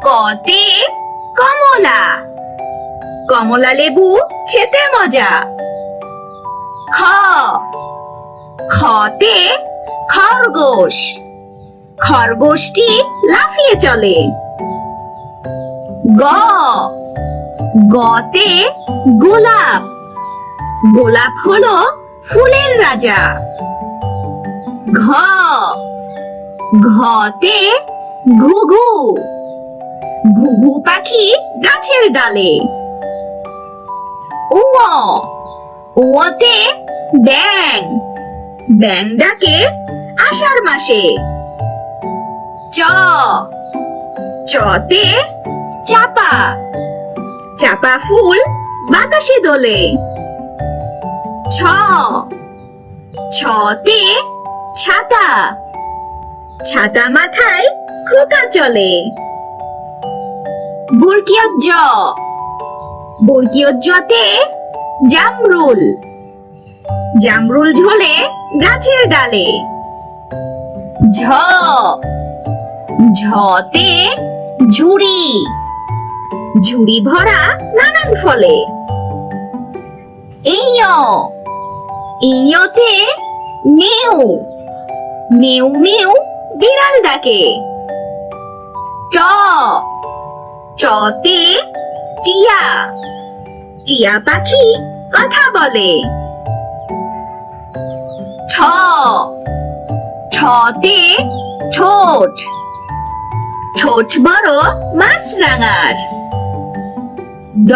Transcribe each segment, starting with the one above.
কতে কমলা, কমলা লেবু খেতে মজা। খ, খতে খরগোশ, খরগোশটি লাফিয়ে চলে। গ, গতে গোলাপ, গোলাপ হলো ফুলের রাজা। ঘ, ঘতে ঘুঘু, ঘুঘু পাখি গাছের ডালে। উ, উতে ব্যাঙ, ব্যাঙ ডাকে আষাঢ় মাসে। চ, চতে চাপা, চাপা ফুল বাতাসে দোলে। ছ, ছতে ছাতা, ছাতা মাথায় খোকা চলে। বর্গীয় জ, বর্গীয় জতে জামরুল, জামরুল ঝোলে গাছের ডালে। ঝ, ঝতে ঝুড়ি, ঝুড়ি ভরা নানান ফলে। ইয়, ইয়তে মেউ, মেউ মেউ বিড়াল ডাকে। ট, চতে টিয়া, টিয়া পাখি কথা বলে। ঠ, ঠতে ঠোঁট, ঠোঁট বড় মাছরাঙার। ড,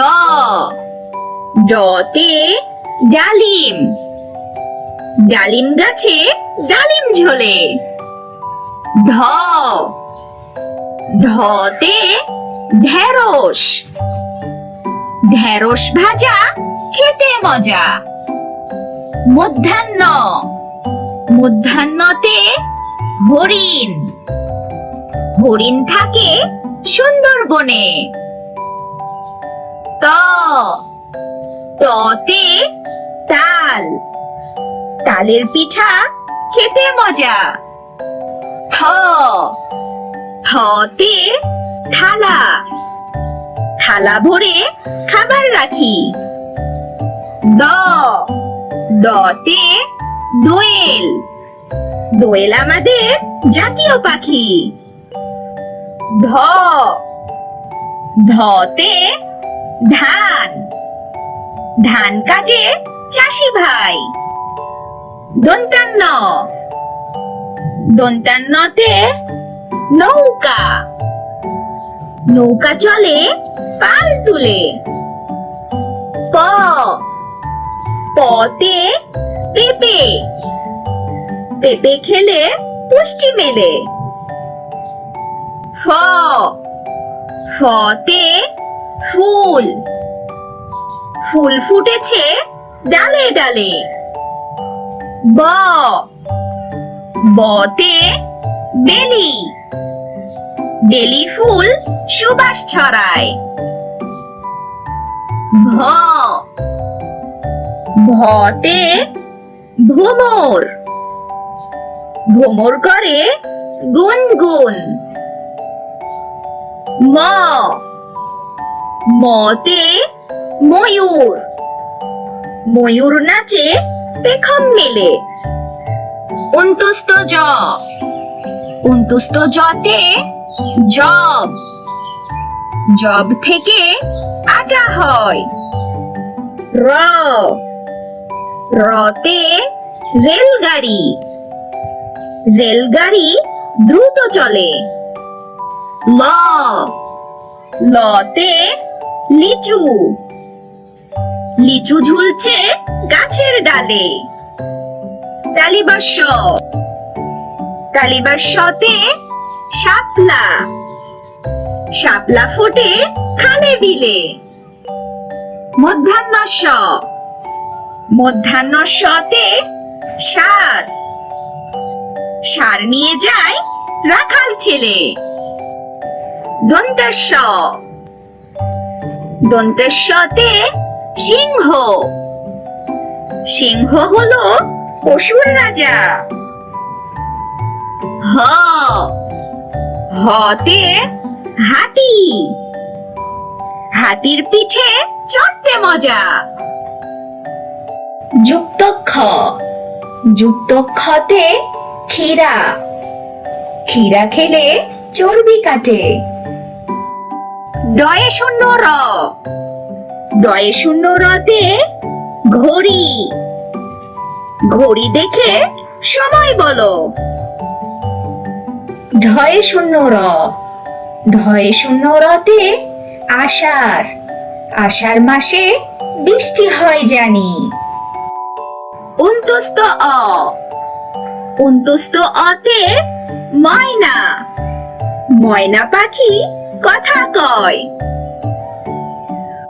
ডতে ডালিম, ডালিম গাছে ডালিম ঝোলে। ঢ, ঢতে ঢেঁড়স, ঢেঁড়স ভাজা খেতে মজা। মধ্যাহ্ন, মধ্যাহ্নতে হরিণ, হরিণ থাকে সুন্দরবনে। ত, ততে তাল, তালের পিঠা খেতে মজা। থ, থতে থালা, থালা ভরে খাবার রাখি। দ, দতে দোয়েল, দোয়েল আমাদের জাতীয় পাখি। ধ, ধতে ধান, ধান কাটে চাষি ভাই। দন্তান্ন, দন্তান্নতে নৌকা, নৌকা চলে পাল তুলে। প, পতে পেঁপে, পেঁপে খেলে পুষ্টি মেলে। ফ, ফতে ফুল, ফুল ফুটেছে ডালে ডালে। ব, বতে বেলি, বেলি ফুল সুবাস ছড়ায়। ভ, ভতে ভোমর, ভোমর করে গুনগুন। ম, মতে ময়ূর, ময়ূর নাচে পেখম মেলে। অন্তুস্থ জ, অন্তুস্থ জতে জব, জব থেকে আটা হয়। র, রতে রেলগাড়ি, রেলগাড়ি দ্রুত চলে। ল, লতে লিচু, লিচু ঝুলছে গাছের ডালে। তালিবাস্য, তালিবাস্যতে শাপলা, শাপলা ফোটে খালে বিলে। মধ্যাহ্নস্য, মধ্যাহ্নস্যতে ষাঁড়, ষাঁড় নিয়ে যায় রাখাল ছেলে। দন্তেশ্ব, দন্তেশ্বতে সিংহ, সিংহ হলো পশুর রাজা। হ, হতে হাতি হাতির পিঠে চড়তে মজা। যুক্ত খ যুক্ত খতে ক্ষীরা ক্ষীরা খেলে চর্বি কাটে। ডয়ে শূন্য র ডয়ে শূন্য রতে ঘড়ি ঘড়ি দেখে সময় বলো। ঢয়ে শূন্য র ঢয়ে শূন্য রতে আষাঢ় আষাঢ় মাসে বৃষ্টি হয় জানি। উন্তস্ত অ উন্তস্ত অতে ময়না ময়না পাখি কথা কয়।